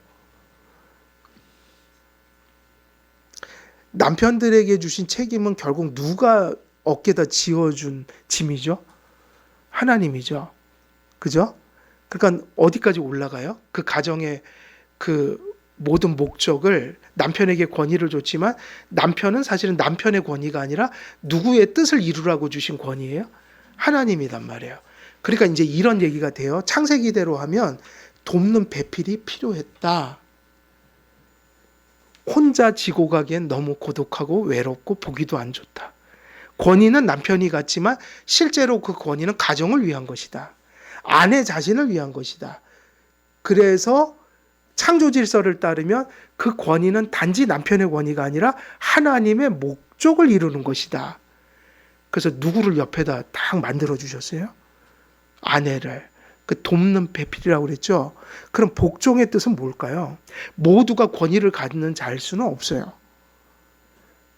남편들에게 주신 책임은 결국 누가 어깨다 지어준 짐이죠? 하나님이죠. 그죠? 그러니까 어디까지 올라가요? 그 가정의 그 모든 목적을 남편에게 권위를 줬지만 남편은 사실은 남편의 권위가 아니라 누구의 뜻을 이루라고 주신 권위예요? 하나님이란 말이에요. 그러니까 이제 이런 얘기가 돼요. 창세기대로 하면 돕는 배필이 필요했다. 혼자 지고 가기엔 너무 고독하고 외롭고 보기도 안 좋다. 권위는 남편이 갖지만 실제로 그 권위는 가정을 위한 것이다. 아내 자신을 위한 것이다. 그래서 창조 질서를 따르면 그 권위는 단지 남편의 권위가 아니라 하나님의 목적을 이루는 것이다. 그래서 누구를 옆에다 딱 만들어 주셨어요? 아내를. 그 돕는 배필이라고 그랬죠. 그럼 복종의 뜻은 뭘까요? 모두가 권위를 갖는 자일 수는 없어요.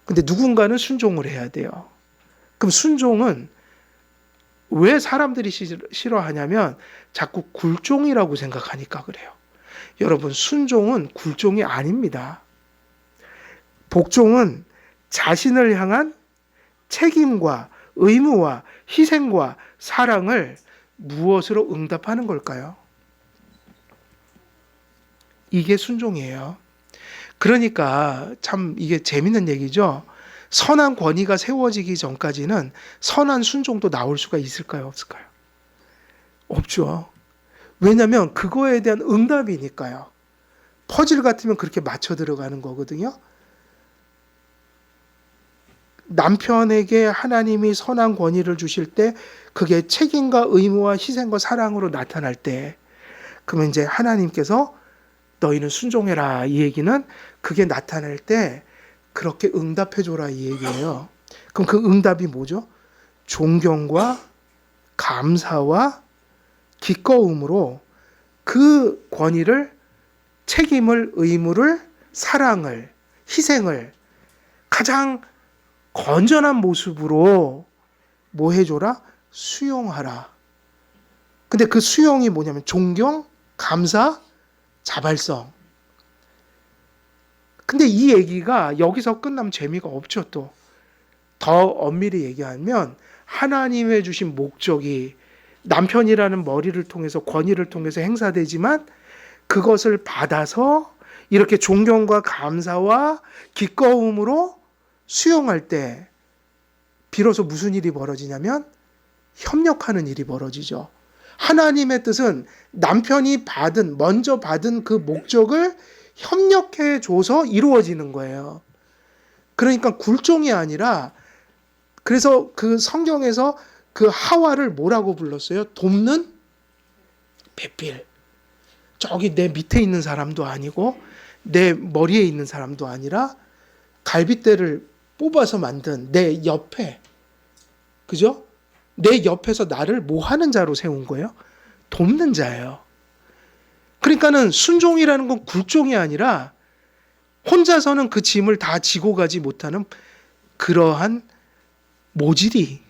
근데 누군가는 순종을 해야 돼요. 그럼 순종은 왜 사람들이 싫어하냐면 자꾸 굴종이라고 생각하니까 그래요. 여러분, 순종은 굴종이 아닙니다. 복종은 자신을 향한 책임과 의무와 희생과 사랑을 무엇으로 응답하는 걸까요? 이게 순종이에요. 그러니까 참 이게 재밌는 얘기죠. 선한 권위가 세워지기 전까지는 선한 순종도 나올 수가 있을까요? 없을까요? 없죠. 왜냐하면 그거에 대한 응답이니까요. 퍼즐 같으면 그렇게 맞춰 들어가는 거거든요. 남편에게 하나님이 선한 권위를 주실 때 그게 책임과 의무와 희생과 사랑으로 나타날 때 그러면 이제 하나님께서 너희는 순종해라 이 얘기는 그게 나타날 때 그렇게 응답해줘라 이 얘기예요. 그럼 그 응답이 뭐죠? 존경과 감사와 기꺼움으로 그 권위를 책임을 의무를 사랑을 희생을 가장 건전한 모습으로 뭐 해줘라? 수용하라. 근데 그 수용이 뭐냐면 존경, 감사, 자발성. 근데 이 얘기가 여기서 끝나면 재미가 없죠. 또 더 엄밀히 얘기하면 하나님의 주신 목적이 남편이라는 머리를 통해서 권위를 통해서 행사되지만 그것을 받아서 이렇게 존경과 감사와 기꺼움으로 수용할 때 비로소 무슨 일이 벌어지냐면 협력하는 일이 벌어지죠. 하나님의 뜻은 남편이 먼저 받은 그 목적을 협력해 줘서 이루어지는 거예요. 그러니까 굴종이 아니라 그래서 그 성경에서 그 하와를 뭐라고 불렀어요? 돕는 배필. 저기 내 밑에 있는 사람도 아니고 내 머리에 있는 사람도 아니라 갈빗대를 뽑아서 만든 내 옆에, 그죠? 내 옆에서 나를 뭐 하는 자로 세운 거예요? 돕는 자예요. 그러니까는 순종이라는 건 굴종이 아니라 혼자서는 그 짐을 다 지고 가지 못하는 그러한 모질이.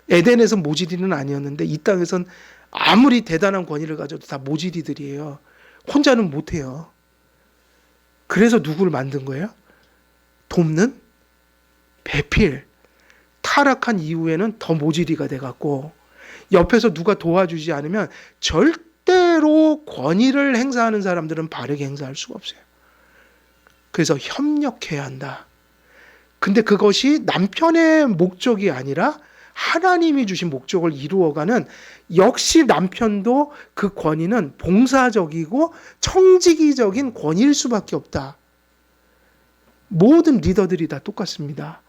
에덴에서 모질이는 아니었는데 이 땅에선 아무리 대단한 권위를 가져도 다 모질이들이에요. 혼자는 못해요. 그래서 누구를 만든 거예요? 돕는 배필. 타락한 이후에는 더 모질이가 돼갖고 옆에서 누가 도와주지 않으면 절대로 권위를 행사하는 사람들은 바르게 행사할 수가 없어요. 그래서 협력해야 한다. 근데 그것이 남편의 목적이 아니라 하나님이 주신 목적을 이루어가는 역시 남편도 그 권위는 봉사적이고 청지기적인 권위일 수밖에 없다. 모든 리더들이 다 똑같습니다.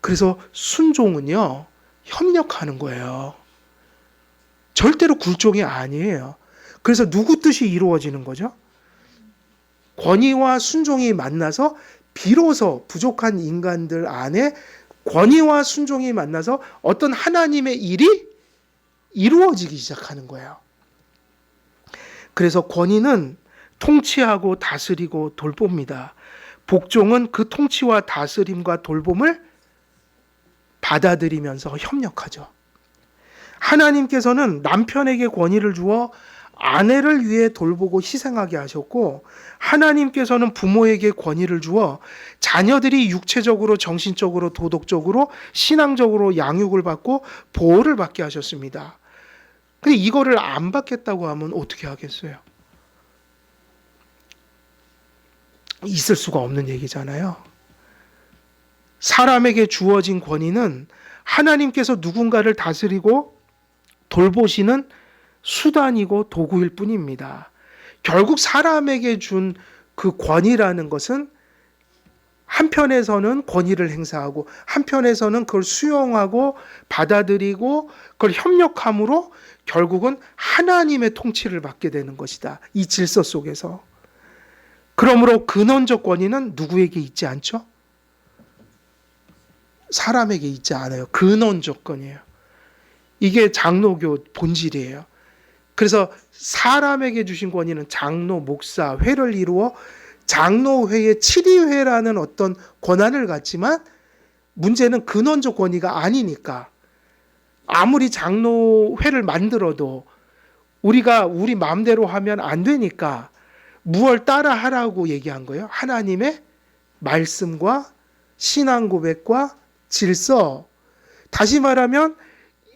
그래서 순종은요, 협력하는 거예요. 절대로 굴종이 아니에요. 그래서 누구 뜻이 이루어지는 거죠? 권위와 순종이 만나서 비로소 부족한 인간들 안에 권위와 순종이 만나서 어떤 하나님의 일이 이루어지기 시작하는 거예요. 그래서 권위는 통치하고 다스리고 돌봅니다. 복종은 그 통치와 다스림과 돌봄을 받아들이면서 협력하죠. 하나님께서는 남편에게 권위를 주어 아내를 위해 돌보고 희생하게 하셨고, 하나님께서는 부모에게 권위를 주어 자녀들이 육체적으로, 정신적으로, 도덕적으로, 신앙적으로 양육을 받고 보호를 받게 하셨습니다. 근데 이거를 안 받겠다고 하면 어떻게 하겠어요? 있을 수가 없는 얘기잖아요. 사람에게 주어진 권위는 하나님께서 누군가를 다스리고 돌보시는 수단이고 도구일 뿐입니다. 결국 사람에게 준 그 권위라는 것은 한편에서는 권위를 행사하고 한편에서는 그걸 수용하고 받아들이고 그걸 협력함으로 결국은 하나님의 통치를 받게 되는 것이다. 이 질서 속에서. 그러므로 근원적 권위는 누구에게 있지 않죠? 사람에게 있지 않아요. 근원적 권위예요. 이게 장로교 본질이에요. 그래서 사람에게 주신 권위는 장로, 목사, 회를 이루어 장로회의 7위회라는 어떤 권한을 갖지만 문제는 근원적 권위가 아니니까 아무리 장로회를 만들어도 우리가 우리 마음대로 하면 안 되니까 무엇을 따라 하라고 얘기한 거예요? 하나님의 말씀과 신앙 고백과 질서. 다시 말하면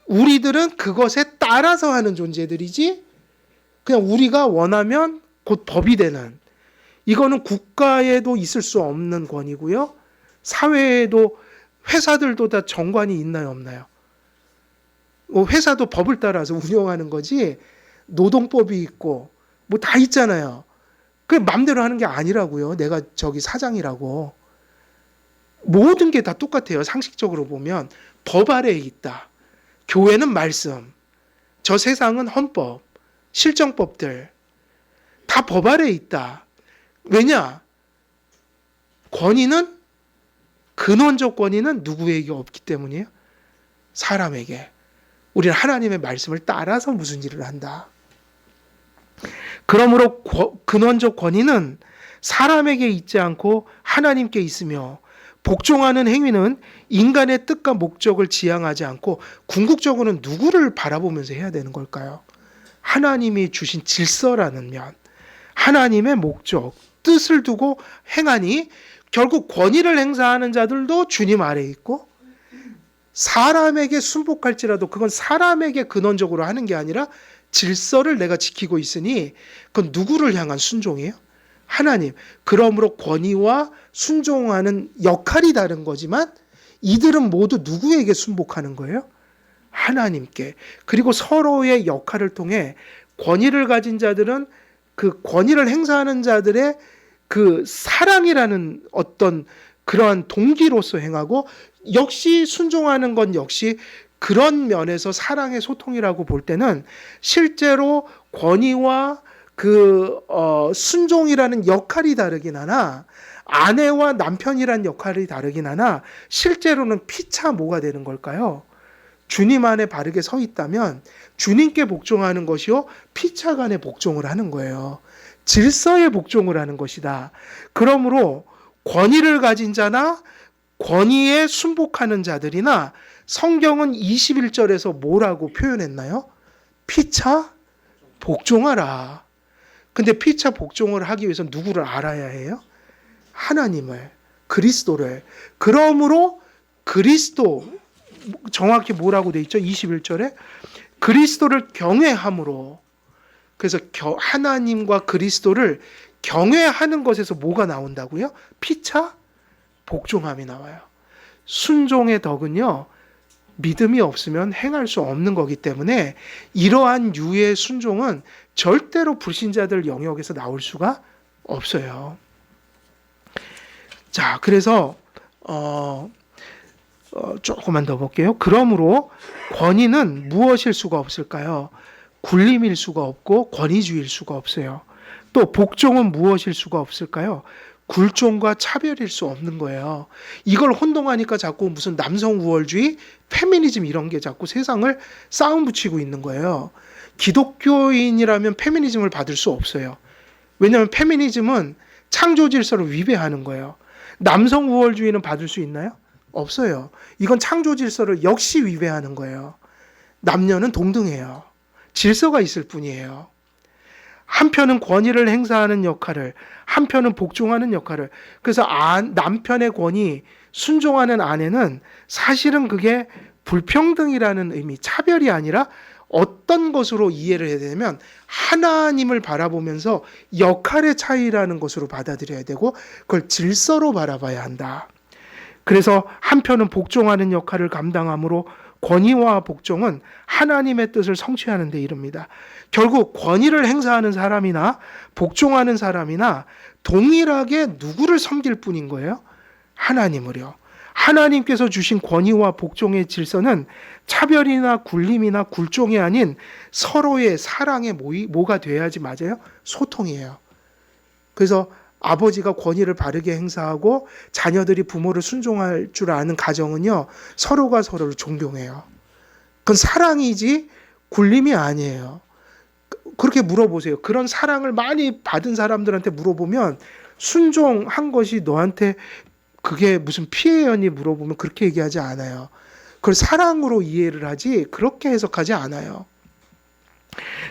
우리들은 그것에 따라서 하는 존재들이지 그냥 우리가 원하면 곧 법이 되는, 이거는 국가에도 있을 수 없는 권위고요. 사회에도, 회사들도 다 정관이 있나요 없나요? 회사도 법을 따라서 운영하는 거지 노동법이 있고 뭐 다 있잖아요. 그 맘대로 하는 게 아니라고요. 내가 저기 사장이라고. 모든 게 다 똑같아요. 상식적으로 보면 법 아래에 있다. 교회는 말씀, 저 세상은 헌법, 실정법들 다 법 아래에 있다. 왜냐? 권위는, 근원적 권위는 누구에게 없기 때문이에요? 사람에게. 우리는 하나님의 말씀을 따라서 무슨 일을 한다. 그러므로 근원적 권위는 사람에게 있지 않고 하나님께 있으며, 복종하는 행위는 인간의 뜻과 목적을 지향하지 않고 궁극적으로는 누구를 바라보면서 해야 되는 걸까요? 하나님이 주신 질서라는 면, 하나님의 목적, 뜻을 두고 행하니 결국 권위를 행사하는 자들도 주님 아래에 있고, 사람에게 순복할지라도 그건 사람에게 근원적으로 하는 게 아니라 질서를 내가 지키고 있으니 그건 누구를 향한 순종이에요? 하나님. 그러므로 권위와 순종하는 역할이 다른 거지만 이들은 모두 누구에게 순복하는 거예요? 하나님께. 그리고 서로의 역할을 통해 권위를 가진 자들은 그 권위를 행사하는 자들의 그 사랑이라는 어떤 그러한 동기로서 행하고, 역시 순종하는 건 역시 그런 면에서 사랑의 소통이라고 볼 때는 실제로 권위와 순종이라는 역할이 다르긴 하나, 아내와 남편이란 역할이 다르긴 하나 실제로는 피차 뭐가 되는 걸까요? 주님 안에 바르게 서 있다면 주님께 복종하는 것이요 피차 간에 복종을 하는 거예요. 질서에 복종을 하는 것이다. 그러므로 권위를 가진 자나 권위에 순복하는 자들이나, 성경은 21절에서 뭐라고 표현했나요? 피차 복종하라. 근데 피차 복종을 하기 위해서 누구를 알아야 해요? 하나님을, 그리스도를. 그러므로 그리스도, 정확히 뭐라고 돼 있죠? 21절에 그리스도를 경외함으로. 그래서 하나님과 그리스도를 경외하는 것에서 뭐가 나온다고요? 피차 복종함이 나와요. 순종의 덕은요, 믿음이 없으면 행할 수 없는 거기 때문에 이러한 유의 순종은 절대로 불신자들 영역에서 나올 수가 없어요. 자, 그래서 조금만 더 볼게요. 그러므로 권위는 무엇일 수가 없을까요? 굴림일 수가 없고 권위주의일 수가 없어요. 또 복종은 무엇일 수가 없을까요? 굴종과 차별일 수 없는 거예요. 이걸 혼동하니까 자꾸 무슨 남성 우월주의, 페미니즘 이런 게 자꾸 세상을 싸움 붙이고 있는 거예요. 기독교인이라면 페미니즘을 받을 수 없어요. 왜냐하면 페미니즘은 창조 질서를 위배하는 거예요. 남성 우월주의는 받을 수 있나요? 없어요. 이건 창조 질서를 역시 위배하는 거예요. 남녀는 동등해요. 질서가 있을 뿐이에요. 한편은 권위를 행사하는 역할을, 한편은 복종하는 역할을. 그래서 남편의 권위, 순종하는 아내는 사실은 그게 불평등이라는 의미, 차별이 아니라 어떤 것으로 이해를 해야 되냐면 하나님을 바라보면서 역할의 차이라는 것으로 받아들여야 되고, 그걸 질서로 바라봐야 한다. 그래서 한편은 복종하는 역할을 감당하므로 권위와 복종은 하나님의 뜻을 성취하는 데 이릅니다. 결국 권위를 행사하는 사람이나 복종하는 사람이나 동일하게 누구를 섬길 뿐인 거예요? 하나님을요. 하나님께서 주신 권위와 복종의 질서는 차별이나 굴림이나 굴종이 아닌 서로의 사랑의 모가 돼야지 맞아요? 소통이에요. 그래서 아버지가 권위를 바르게 행사하고 자녀들이 부모를 순종할 줄 아는 가정은요, 서로가 서로를 존경해요. 그건 사랑이지 굴림이 아니에요. 그렇게 물어보세요. 그런 사랑을 많이 받은 사람들한테 물어보면 순종한 것이 너한테 그게 무슨 피해였니 물어보면 그렇게 얘기하지 않아요. 그걸 사랑으로 이해를 하지 그렇게 해석하지 않아요.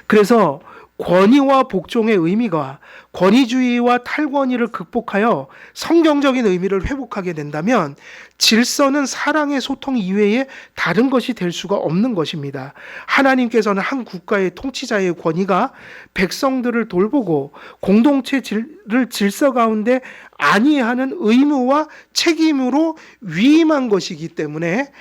그래서 권위와 복종의 의미가 권위주의와 탈권위를 극복하여 성경적인 의미를 회복하게 된다면 질서는 사랑의 소통 이외에 다른 것이 될 수가 없는 것입니다. 하나님께서는 한 국가의 통치자의 권위가 백성들을 돌보고 공동체를 질서 가운데 안위하는 의무와 책임으로 위임한 것이기 때문에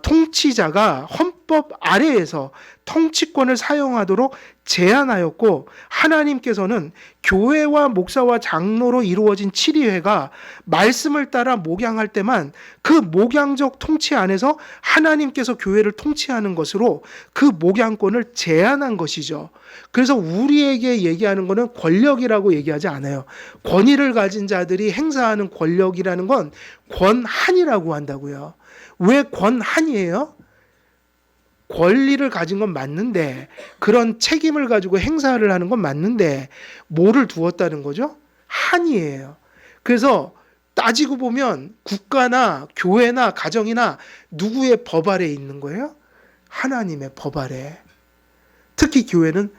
통치자가 헌법 아래에서 통치권을 사용하도록 제한하였고, 하나님께서는 교회와 목사와 장로로 이루어진 치리회가 말씀을 따라 목양할 때만 그 목양적 통치 안에서 하나님께서 교회를 통치하는 것으로 그 목양권을 제한한 것이죠. 그래서 우리에게 얘기하는 것은 권력이라고 얘기하지 않아요. 권위를 가진 자들이 행사하는 권력이라는 건 권한이라고 한다고요. 왜 권한이에요? 권리를 가진 건 맞는데, 그런 책임을 가지고 행사를 하는 건 맞는데 뭐를 두었다는 거죠? 한이에요. 그래서 따지고 보면 국가나 교회나 가정이나 누구의 법 아래에 있는 거예요? 하나님의 법 아래. 특히 교회는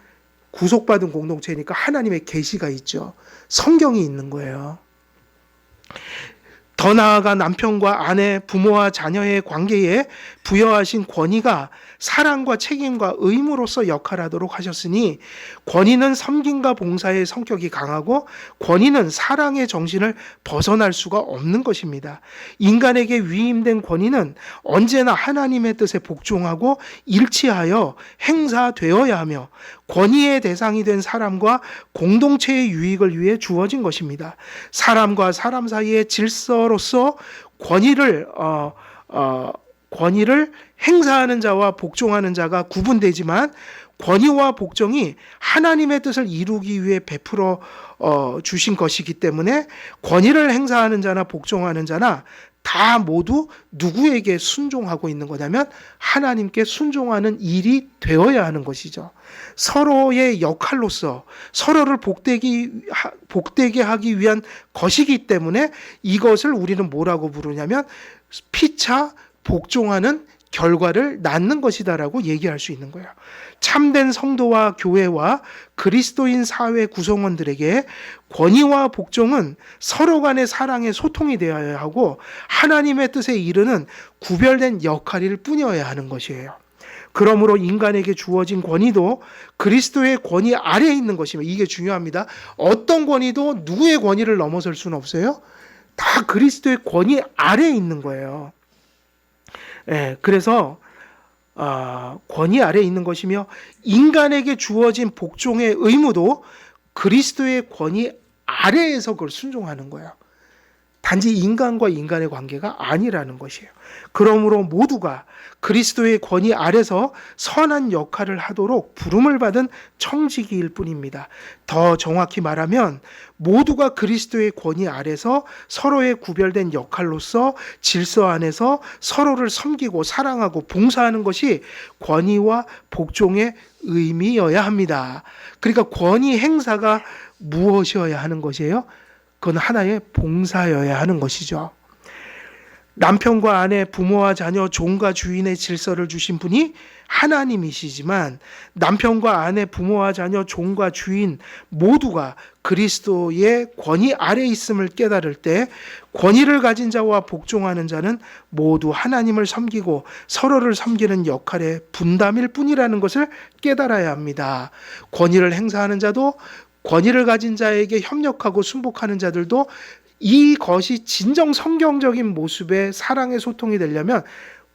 구속받은 공동체니까 하나님의 계시가 있죠. 성경이 있는 거예요. 더 나아가 남편과 아내, 부모와 자녀의 관계에 부여하신 권위가 사랑과 책임과 의무로서 역할하도록 하셨으니, 권위는 섬김과 봉사의 성격이 강하고 권위는 사랑의 정신을 벗어날 수가 없는 것입니다. 인간에게 위임된 권위는 언제나 하나님의 뜻에 복종하고 일치하여 행사되어야 하며 권위의 대상이 된 사람과 공동체의 유익을 위해 주어진 것입니다. 사람과 사람 사이의 질서로서 권위를 행사하는 자와 복종하는 자가 구분되지만, 권위와 복종이 하나님의 뜻을 이루기 위해 베풀어 주신 것이기 때문에 권위를 행사하는 자나 복종하는 자나 다 모두 누구에게 순종하고 있는 거냐면 하나님께 순종하는 일이 되어야 하는 것이죠. 서로의 역할로서 서로를 복되게 하기 위한 것이기 때문에 이것을 우리는 뭐라고 부르냐면 피차 복종하는 결과를 낳는 것이다라고 얘기할 수 있는 거예요. 참된 성도와 교회와 그리스도인 사회 구성원들에게 권위와 복종은 서로 간의 사랑의 소통이 되어야 하고 하나님의 뜻에 이르는 구별된 역할일 뿐이어야 하는 것이에요. 그러므로 인간에게 주어진 권위도 그리스도의 권위 아래에 있는 것이며, 이게 중요합니다. 어떤 권위도 누구의 권위를 넘어설 수는 없어요. 다 그리스도의 권위 아래에 있는 거예요. 그래서 권위 아래에 있는 것이며, 인간에게 주어진 복종의 의무도 그리스도의 권위 아래에서 그걸 순종하는 거예요. 단지 인간과 인간의 관계가 아니라는 것이에요. 그러므로 모두가 그리스도의 권위 아래서 선한 역할을 하도록 부름을 받은 청지기일 뿐입니다. 더 정확히 말하면 모두가 그리스도의 권위 아래서 서로의 구별된 역할로서 질서 안에서 서로를 섬기고 사랑하고 봉사하는 것이 권위와 복종의 의미여야 합니다. 그러니까 권위 행사가 무엇이어야 하는 것이에요? 그건 하나의 봉사여야 하는 것이죠. 남편과 아내, 부모와 자녀, 종과 주인의 질서를 주신 분이 하나님이시지만, 남편과 아내, 부모와 자녀, 종과 주인 모두가 그리스도의 권위 아래에 있음을 깨달을 때 권위를 가진 자와 복종하는 자는 모두 하나님을 섬기고 서로를 섬기는 역할의 분담일 뿐이라는 것을 깨달아야 합니다. 권위를 행사하는 자도 권위를 가진 자에게 협력하고 순복하는 자들도 이것이 진정 성경적인 모습의 사랑의 소통이 되려면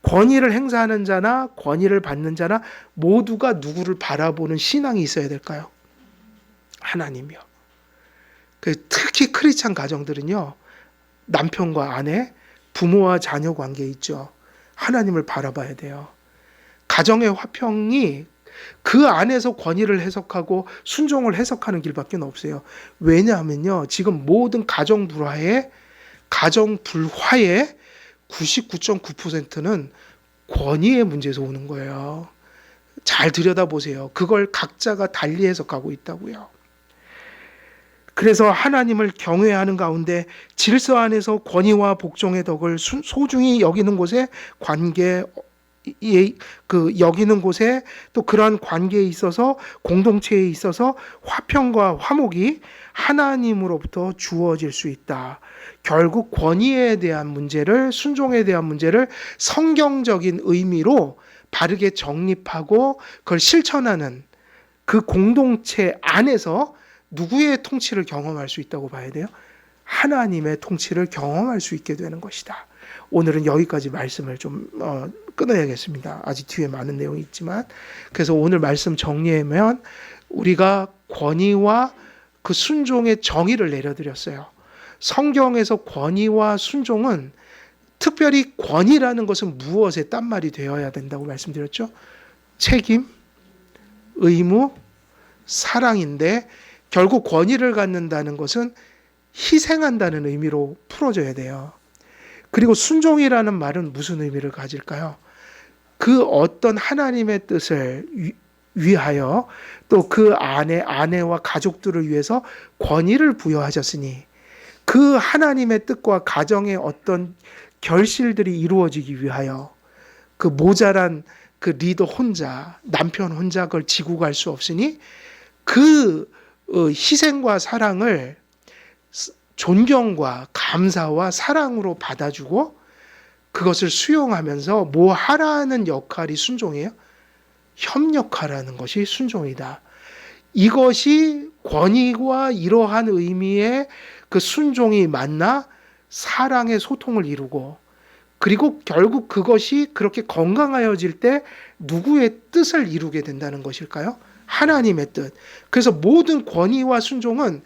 권위를 행사하는 자나 권위를 받는 자나 모두가 누구를 바라보는 신앙이 있어야 될까요? 하나님이요. 특히 크리스찬 가정들은요, 남편과 아내, 부모와 자녀 관계 있죠. 하나님을 바라봐야 돼요. 가정의 화평이 그 안에서 권위를 해석하고 순종을 해석하는 길밖에 없어요. 왜냐하면요, 지금 모든 가정 불화의 99.9%는 권위의 문제에서 오는 거예요. 잘 들여다보세요. 그걸 각자가 달리 해석하고 있다고요. 그래서 하나님을 경외하는 가운데 질서 안에서 권위와 복종의 덕을 소중히 여기는 곳에 여기는 곳에 또 그러한 관계에 있어서 공동체에 있어서 화평과 화목이 하나님으로부터 주어질 수 있다. 결국 권위에 대한 문제를, 순종에 대한 문제를 성경적인 의미로 바르게 정립하고 그걸 실천하는 그 공동체 안에서 누구의 통치를 경험할 수 있다고 봐야 돼요? 하나님의 통치를 경험할 수 있게 되는 것이다. 오늘은 여기까지 말씀을 좀 끊어야겠습니다. 아직 뒤에 많은 내용이 있지만, 그래서 오늘 말씀 정리하면 우리가 권위와 그 순종의 정의를 내려드렸어요. 성경에서 권위와 순종은 특별히 권위라는 것은 무엇의 딴말이 되어야 된다고 말씀드렸죠? 책임, 의무, 사랑인데 결국 권위를 갖는다는 것은 희생한다는 의미로 풀어져야 돼요. 그리고 순종이라는 말은 무슨 의미를 가질까요? 그 어떤 하나님의 뜻을 위하여 또 그 아내와 가족들을 위해서 권위를 부여하셨으니 그 하나님의 뜻과 가정의 어떤 결실들이 이루어지기 위하여 그 모자란 그 리더 혼자, 남편 혼자 그걸 지고 갈 수 없으니 그 희생과 사랑을 존경과 감사와 사랑으로 받아주고 그것을 수용하면서 뭐 하라는 역할이 순종이에요? 협력하라는 것이 순종이다. 이것이 권위와 이러한 의미의 그 순종이 만나 사랑의 소통을 이루고 그리고 결국 그것이 그렇게 건강하여질 때 누구의 뜻을 이루게 된다는 것일까요? 하나님의 뜻. 그래서 모든 권위와 순종은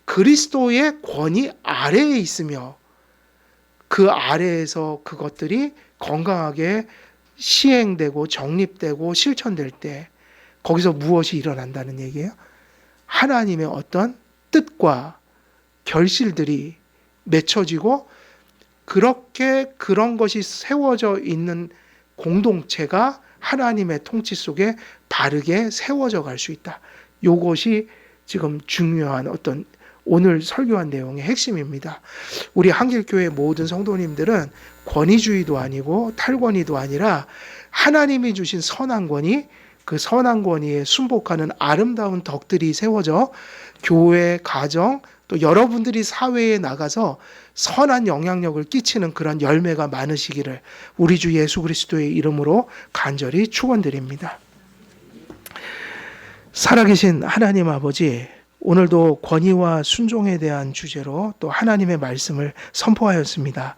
그리스도의 권위 아래에 있으며 그 아래에서 그것들이 건강하게 시행되고 정립되고 실천될 때 거기서 무엇이 일어난다는 얘기예요? 하나님의 어떤 뜻과 결실들이 맺혀지고 그렇게 그런 것이 세워져 있는 공동체가 하나님의 통치 속에 바르게 세워져 갈 수 있다. 이것이 지금 중요한 어떤 오늘 설교한 내용의 핵심입니다. 우리 한길교회 모든 성도님들은 권위주의도 아니고 탈권위도 아니라 하나님이 주신 선한 권위, 그 선한 권위에 순복하는 아름다운 덕들이 세워져 교회, 가정, 또 여러분들이 사회에 나가서 선한 영향력을 끼치는 그런 열매가 많으시기를 우리 주 예수 그리스도의 이름으로 간절히 축원드립니다. 살아계신 하나님 아버지, 오늘도 권위와 순종에 대한 주제로 또 하나님의 말씀을 선포하였습니다.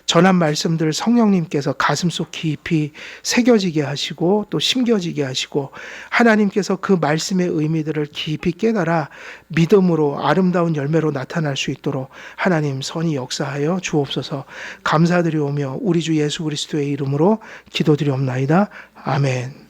전한 말씀들 성령님께서 가슴속 깊이 새겨지게 하시고 또 심겨지게 하시고 하나님께서 그 말씀의 의미들을 깊이 깨달아 믿음으로 아름다운 열매로 나타날 수 있도록 하나님 선히 역사하여 주옵소서. 감사드리오며 우리 주 예수 그리스도의 이름으로 기도드리옵나이다. 아멘.